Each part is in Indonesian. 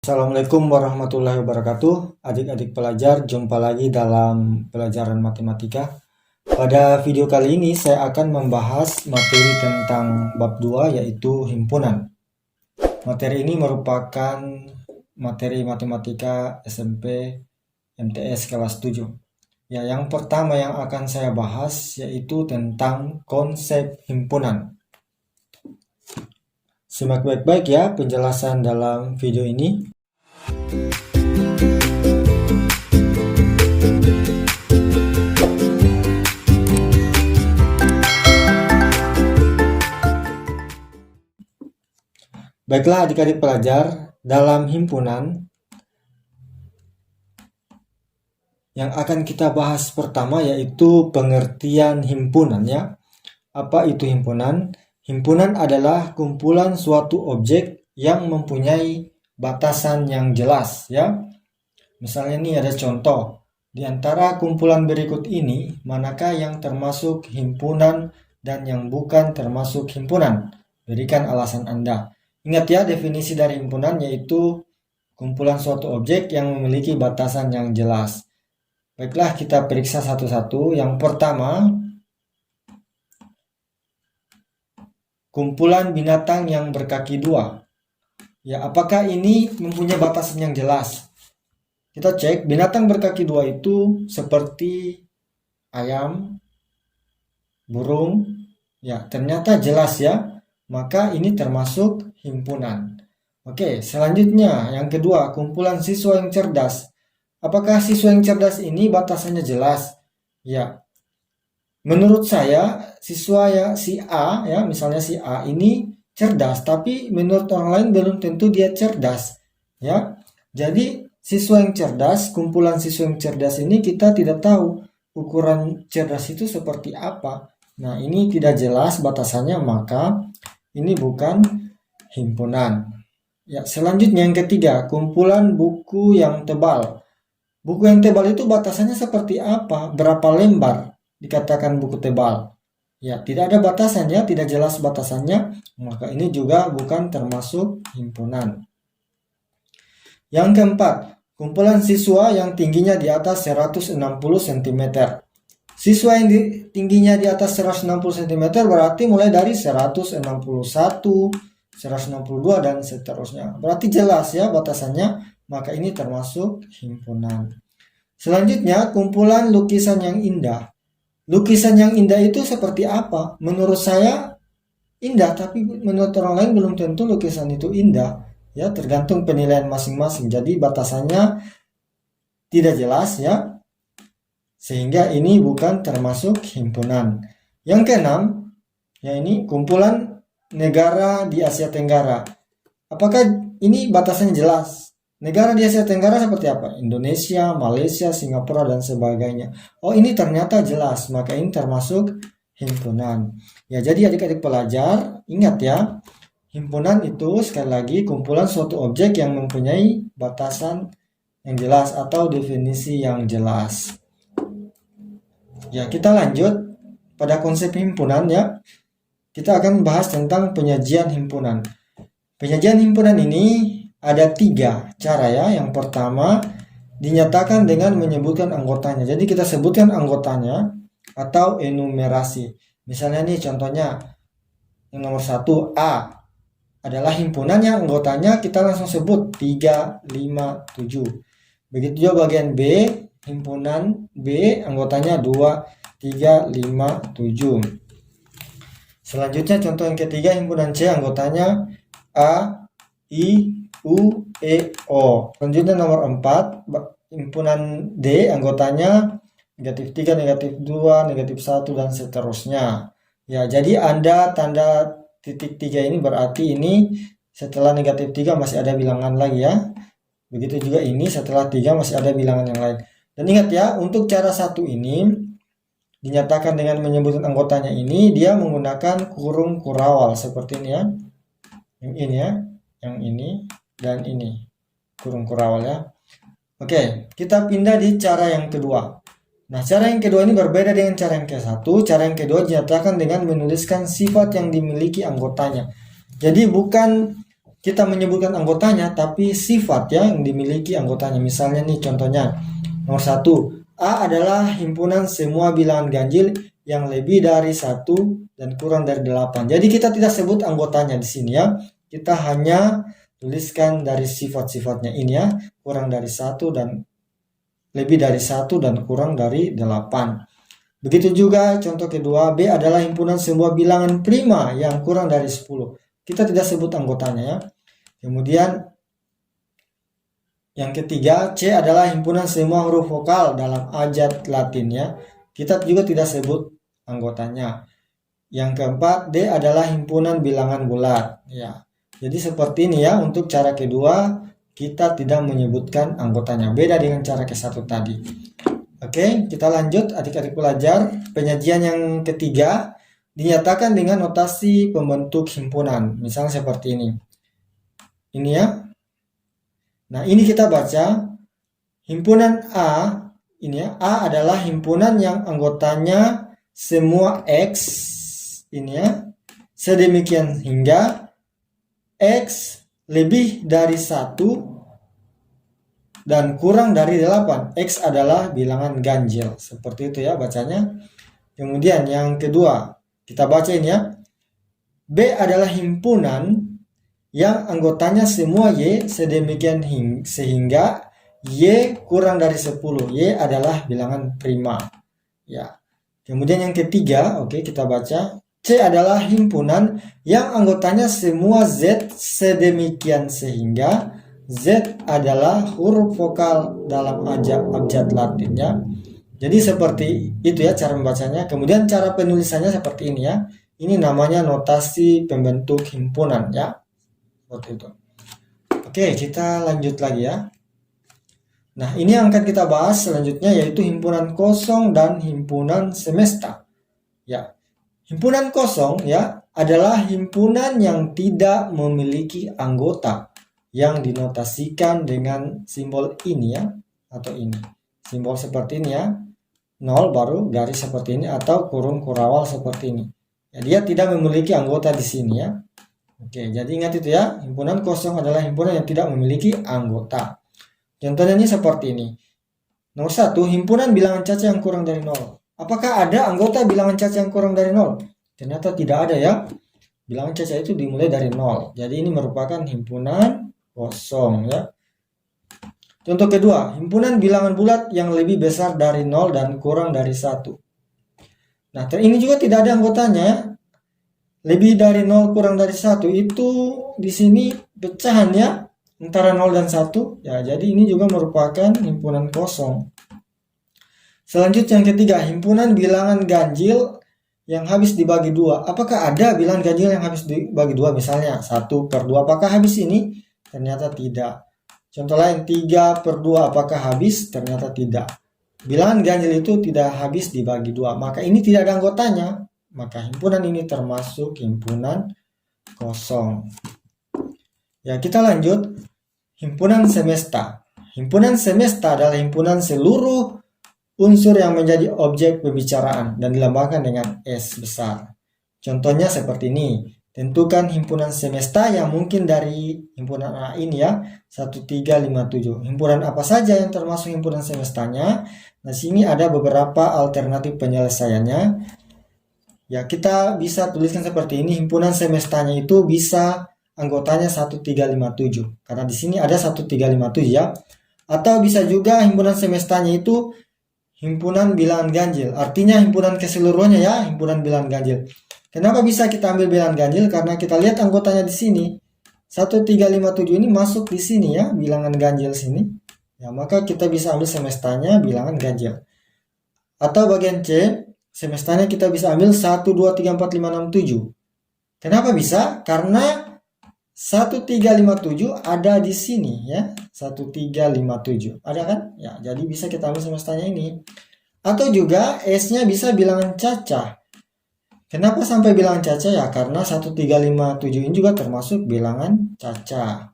Assalamualaikum warahmatullahi wabarakatuh. Adik-adik pelajar, jumpa lagi dalam pelajaran matematika. Pada video kali ini saya akan membahas materi tentang bab 2 yaitu himpunan. Materi ini merupakan materi matematika SMP MTS kelas 7. Ya, yang pertama yang akan saya bahas yaitu tentang konsep himpunan. Simak baik-baik ya penjelasan dalam video ini. Baiklah adik-adik pelajar, dalam himpunan yang akan kita bahas pertama yaitu pengertian himpunan ya. Apa itu himpunan? Himpunan adalah kumpulan suatu objek yang mempunyai batasan yang jelas ya. Misalnya ini ada contoh. Di antara kumpulan berikut ini, manakah yang termasuk himpunan dan yang bukan termasuk himpunan? Berikan alasan Anda. Ingat ya, definisi dari himpunan yaitu kumpulan suatu objek yang memiliki batasan yang jelas. Baiklah, kita periksa satu-satu. Yang pertama, kumpulan binatang yang berkaki dua. Ya, apakah ini mempunyai batasan yang jelas? Kita cek, binatang berkaki dua itu seperti ayam, burung. Ya, ternyata jelas ya. Maka ini termasuk himpunan. Oke, selanjutnya yang kedua, kumpulan siswa yang cerdas. Apakah siswa yang cerdas ini batasannya jelas? Ya, menurut saya siswa ya si A ya, misalnya si A ini cerdas, tapi menurut orang lain belum tentu dia cerdas. Ya, jadi siswa yang cerdas, kumpulan siswa yang cerdas ini kita tidak tahu ukuran cerdas itu seperti apa. Nah, ini tidak jelas batasannya, maka ini bukan himpunan. Ya, selanjutnya yang ketiga, kumpulan buku yang tebal. Buku yang tebal itu batasannya seperti apa? Berapa lembar dikatakan buku tebal? Ya, tidak ada batasannya, tidak jelas batasannya, maka ini juga bukan termasuk himpunan. Yang keempat, kumpulan siswa yang tingginya di atas 160 cm. Siswa yang tingginya di atas 160 cm berarti mulai dari 161, 162 dan seterusnya. Berarti jelas ya batasannya, maka ini termasuk himpunan. Selanjutnya, kumpulan lukisan yang indah. Lukisan yang indah itu seperti apa? Menurut saya indah, tapi menurut orang lain belum tentu lukisan itu indah. Ya, tergantung penilaian masing-masing. Jadi batasannya tidak jelas ya. Sehingga ini bukan termasuk himpunan. Yang keenam, ya ini kumpulan negara di Asia Tenggara. Apakah ini batasannya jelas? Negara di Asia Tenggara seperti apa? Indonesia, Malaysia, Singapura, dan sebagainya. Oh, ini ternyata jelas, maka ini termasuk himpunan. Ya, jadi adik-adik pelajar, ingat ya, himpunan itu sekali lagi kumpulan suatu objek yang mempunyai batasan yang jelas atau definisi yang jelas. Ya, kita lanjut pada konsep himpunan ya. Kita akan bahas tentang penyajian himpunan. Penyajian himpunan ini ada 3 cara ya. Yang pertama, dinyatakan dengan menyebutkan anggotanya. Jadi kita sebutkan anggotanya atau enumerasi. Misalnya nih contohnya yang nomor 1 A adalah himpunan yang anggotanya kita langsung sebut 3, 5, 7. Begitu juga bagian B, himpunan B anggotanya 2, 3, 5, 7. Selanjutnya contoh yang ketiga, himpunan C anggotanya A, I, U, E, O. Selanjutnya nomor 4, himpunan D anggotanya negatif 3, negatif 2, negatif 1, dan seterusnya. Ya, jadi Anda tanda titik 3 ini berarti ini setelah negatif 3 masih ada bilangan lagi ya. Begitu juga ini setelah 3 masih ada bilangan yang lain. Dan ingat ya, untuk cara 1 ini dinyatakan dengan menyebutkan anggotanya ini, dia menggunakan kurung kurawal seperti ini ya. Yang ini ya, yang ini dan ini kurung kurawal ya. Oke, kita pindah di cara yang kedua. Nah, cara yang kedua ini berbeda dengan cara yang ke-1. Cara yang kedua dinyatakan dengan menuliskan sifat yang dimiliki anggotanya. Jadi bukan kita menyebutkan anggotanya, tapi sifat ya yang dimiliki anggotanya. Misalnya nih contohnya, nomor 1, A adalah himpunan semua bilangan ganjil yang lebih dari 1 dan kurang dari 8. Jadi kita tidak sebut anggotanya di sini ya. Kita hanya tuliskan dari sifat-sifatnya ini ya, kurang dari 1 dan lebih dari 1 dan kurang dari 8. Begitu juga contoh kedua, B adalah himpunan semua bilangan prima yang kurang dari 10. Kita tidak sebut anggotanya ya. Kemudian yang ketiga, C adalah himpunan semua huruf vokal dalam abjad Latin ya. Kita juga tidak sebut anggotanya. Yang keempat, D adalah himpunan bilangan bulat ya. Jadi seperti ini ya, untuk cara kedua kita tidak menyebutkan anggotanya. Beda dengan cara ke satu tadi. Oke, kita lanjut adik-adik pelajar. Penyajian yang ketiga dinyatakan dengan notasi pembentuk himpunan. Misalnya seperti ini. Ini ya. Nah, ini kita baca himpunan A, ini ya. A adalah himpunan yang anggotanya semua X, ini ya. Sedemikian hingga X lebih dari 1 dan kurang dari 8. X adalah bilangan ganjil. Seperti itu ya bacanya. Kemudian yang kedua, kita baca ini ya. B adalah himpunan yang anggotanya semua Y sedemikian sehingga Y kurang dari 10. Y adalah bilangan prima. Ya. Kemudian yang ketiga, oke kita baca. C adalah himpunan yang anggotanya semua Z sedemikian sehingga Z adalah huruf vokal dalam abjad Latin ya. Jadi seperti itu ya cara membacanya. Kemudian cara penulisannya seperti ini ya. Ini namanya notasi pembentuk himpunan ya. Seperti itu. Oke, kita lanjut lagi ya. Nah, ini yang akan kita bahas selanjutnya yaitu himpunan kosong dan himpunan semesta. Ya. Himpunan kosong ya adalah himpunan yang tidak memiliki anggota yang dinotasikan dengan simbol ini ya atau ini. Simbol seperti ini ya. 0 baru garis seperti ini atau kurung kurawal seperti ini. Ya, dia tidak memiliki anggota di sini ya. Oke, jadi ingat itu ya. Himpunan kosong adalah himpunan yang tidak memiliki anggota. Contohnya ini seperti ini. Nomor 1, himpunan bilangan caca yang kurang dari 0. Apakah ada anggota bilangan caca yang kurang dari 0? Ternyata tidak ada ya. Bilangan caca itu dimulai dari 0. Jadi ini merupakan himpunan kosong ya. Contoh kedua, himpunan bilangan bulat yang lebih besar dari 0 dan kurang dari 1. Nah, ini juga tidak ada anggotanya. Lebih dari 0 kurang dari 1 itu di sini pecahan ya antara 0 dan 1. Ya, jadi ini juga merupakan himpunan kosong. Selanjutnya yang ketiga, himpunan bilangan ganjil yang habis dibagi 2. Apakah ada bilangan ganjil yang habis dibagi 2? Misalnya 1/2. Apakah habis ini? Ternyata tidak. Contoh lain 3/2. Apakah habis? Ternyata tidak. Bilangan ganjil itu tidak habis dibagi 2. Maka ini tidak ada anggotanya. Maka himpunan ini termasuk himpunan kosong. Ya, kita lanjut. Himpunan semesta. Himpunan semesta adalah himpunan seluruh unsur yang menjadi objek pembicaraan dan dilambangkan dengan S besar. Contohnya seperti ini. Tentukan himpunan semesta yang mungkin dari himpunan A ini ya. 1357. Himpunan apa saja yang termasuk himpunan semestanya? Nah, sini ada beberapa alternatif penyelesaiannya. Ya, kita bisa tuliskan seperti ini. Himpunan semestanya itu bisa anggotanya 1357. Karena di sini ada 1357 ya. Atau bisa juga himpunan semestanya itu himpunan bilangan ganjil. Artinya himpunan keseluruhannya ya, himpunan bilangan ganjil. Kenapa bisa kita ambil bilangan ganjil? Karena kita lihat anggotanya di sini. 1357 ini masuk di sini ya, bilangan ganjil sini. Ya, maka kita bisa ambil semestanya bilangan ganjil. Atau bagian C, semestanya kita bisa ambil 1, 2, 3, 4, 5, 6, 7. Kenapa bisa? Karena 1357 ada di sini ya. 1357. Ada kan? Ya, jadi bisa kita ambil semestanya ini. Atau juga S-nya bisa bilangan caca. Kenapa sampai bilangan caca ya? Karena 1357 ini juga termasuk bilangan caca.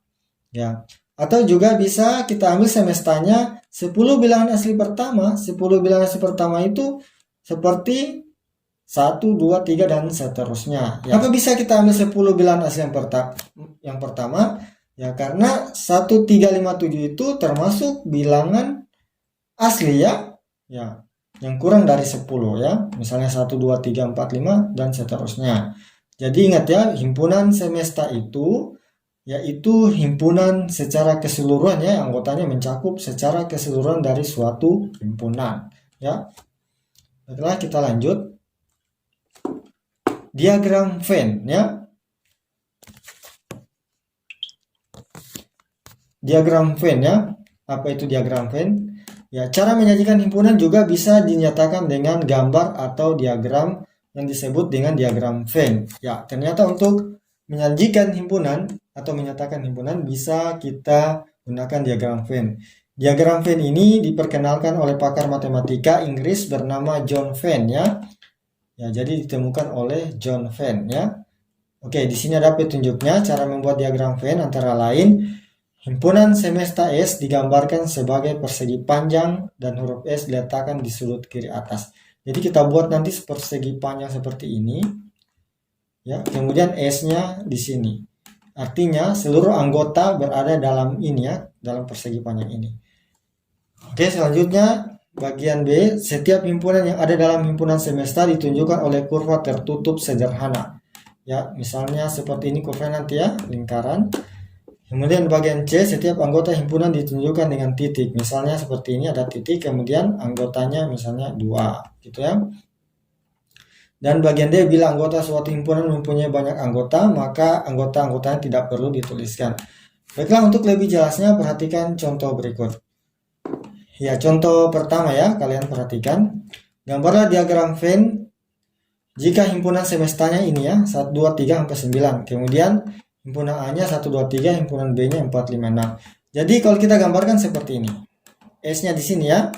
Ya. Atau juga bisa kita ambil semestanya 10 bilangan asli pertama. 10 bilangan asli pertama itu seperti 1, 2, 3, dan seterusnya. Ya, apa bisa kita ambil 10 bilangan asli yang pertama? Ya, karena 1, 3, 5, 7 itu termasuk bilangan asli ya. Ya, yang kurang dari 10 ya. Misalnya 1, 2, 3, 4, 5, dan seterusnya. Jadi ingat ya, himpunan semesta itu yaitu himpunan secara keseluruhan ya, anggotanya mencakup secara keseluruhan dari suatu himpunan ya. Baiklah, kita lanjut. Diagram Venn ya. Diagram Venn ya. Apa itu diagram Venn? Ya, cara menyajikan himpunan juga bisa dinyatakan dengan gambar atau diagram yang disebut dengan diagram Venn. Ya, ternyata untuk menyajikan himpunan atau menyatakan himpunan bisa kita gunakan diagram Venn. Diagram Venn ini diperkenalkan oleh pakar matematika Inggris bernama John Venn ya. Ya, jadi ditemukan oleh John Venn ya. Oke, di sini ada petunjuknya cara membuat diagram Venn, antara lain himpunan semesta S digambarkan sebagai persegi panjang dan huruf S diletakkan di sudut kiri atas. Jadi kita buat nanti persegi panjang seperti ini. Ya, kemudian S-nya di sini. Artinya seluruh anggota berada dalam ini ya, dalam persegi panjang ini. Oke, selanjutnya bagian B, setiap himpunan yang ada dalam himpunan semesta ditunjukkan oleh kurva tertutup sederhana. Ya, misalnya seperti ini kurvanya nanti ya, lingkaran. Kemudian bagian C, setiap anggota himpunan ditunjukkan dengan titik. Misalnya seperti ini ada titik, kemudian anggotanya misalnya 2, gitu ya. Dan bagian D, bila anggota suatu himpunan mempunyai banyak anggota, maka anggota-anggotanya tidak perlu dituliskan. Baiklah, untuk lebih jelasnya perhatikan contoh berikut. Ya, contoh pertama ya, kalian perhatikan. Gambarlah diagram Venn jika himpunan semestanya ini ya, 1, 2, 3, sampai 9. Kemudian himpunan A-nya 1, 2, 3, himpunan B-nya 4, 5, 6. Jadi kalau kita gambarkan seperti ini. S-nya di sini ya.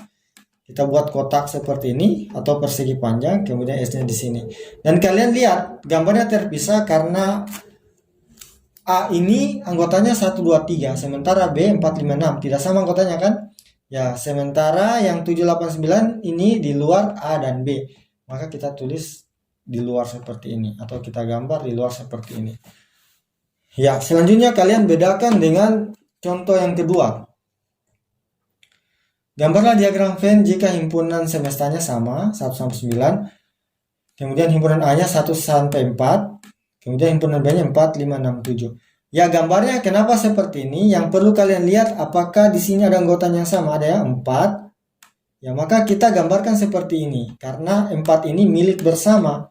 Kita buat kotak seperti ini atau persegi panjang, kemudian S-nya di sini. Dan kalian lihat gambarnya terpisah karena A ini anggotanya 1, 2, 3, sementara B 4, 5, 6. Tidak sama anggotanya kan? Ya, sementara yang 7, 8, 9 ini di luar A dan B. Maka kita tulis di luar seperti ini atau kita gambar di luar seperti ini. Ya, selanjutnya kalian bedakan dengan contoh yang kedua. Gambarlah diagram Venn jika himpunan semestanya sama, 1 sampai 9. Kemudian himpunan A-nya 1 sampai 4. Kemudian himpunan B-nya 4, 5, 6, 7. Ya, gambarnya kenapa seperti ini? Yang perlu kalian lihat apakah di sini ada anggota yang sama, ada ya, 4. Ya, maka kita gambarkan seperti ini. Karena 4 ini milik bersama,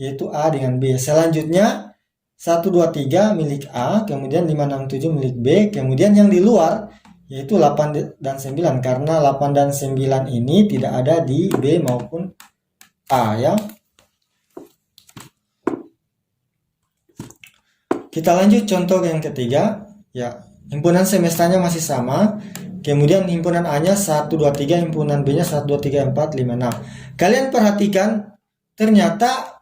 yaitu A dengan B. Selanjutnya 1, 2, 3 milik A, kemudian 5, 6, 7 milik B, kemudian yang di luar yaitu 8 dan 9, karena 8 dan 9 ini tidak ada di B maupun A ya. Kita lanjut contoh yang ketiga ya, himpunan semestanya masih sama, kemudian himpunan A-nya 1, 2, 3, himpunan B-nya 1, 2, 3, 4, 5, 6. Kalian perhatikan ternyata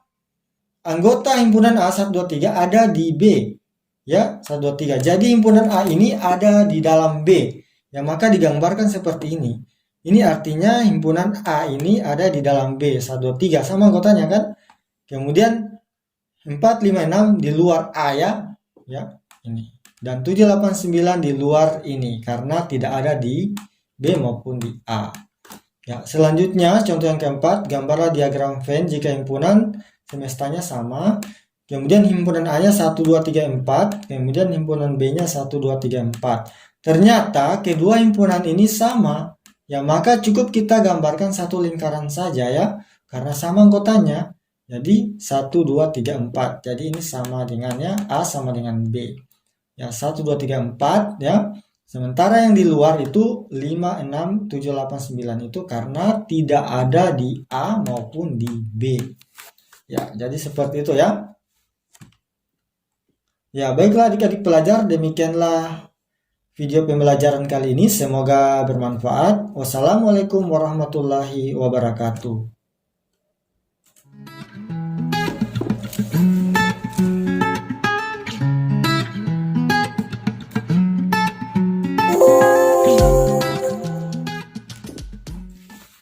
anggota himpunan A 1, 2, 3 ada di B. Ya, 1, 2, 3. Jadi himpunan A ini ada di dalam B. Ya, maka digambarkan seperti ini. Ini artinya himpunan A ini ada di dalam B. 1, 2, 3 sama anggotanya kan. Kemudian 4, 5, 6 di luar A ya. Ya, ini. Dan 7, 8, 9 di luar ini. Karena tidak ada di B maupun di A. Ya, selanjutnya contoh yang keempat. Gambarlah diagram Venn jika himpunan semestanya sama, kemudian himpunan A-nya 1, 2, 3, 4, kemudian himpunan B-nya 1, 2, 3, 4. Ternyata kedua himpunan ini sama, ya maka cukup kita gambarkan satu lingkaran saja ya, karena sama anggotanya. Jadi 1, 2, 3, 4. Jadi ini sama dengannya A sama dengan B. Ya, 1, 2, 3, 4 ya. Sementara yang di luar itu 5, 6, 7, 8, 9 itu karena tidak ada di A maupun di B. Ya, jadi seperti itu ya. Ya, baiklah adik-adik pelajar, demikianlah video pembelajaran kali ini. Semoga bermanfaat. Wassalamualaikum warahmatullahi wabarakatuh.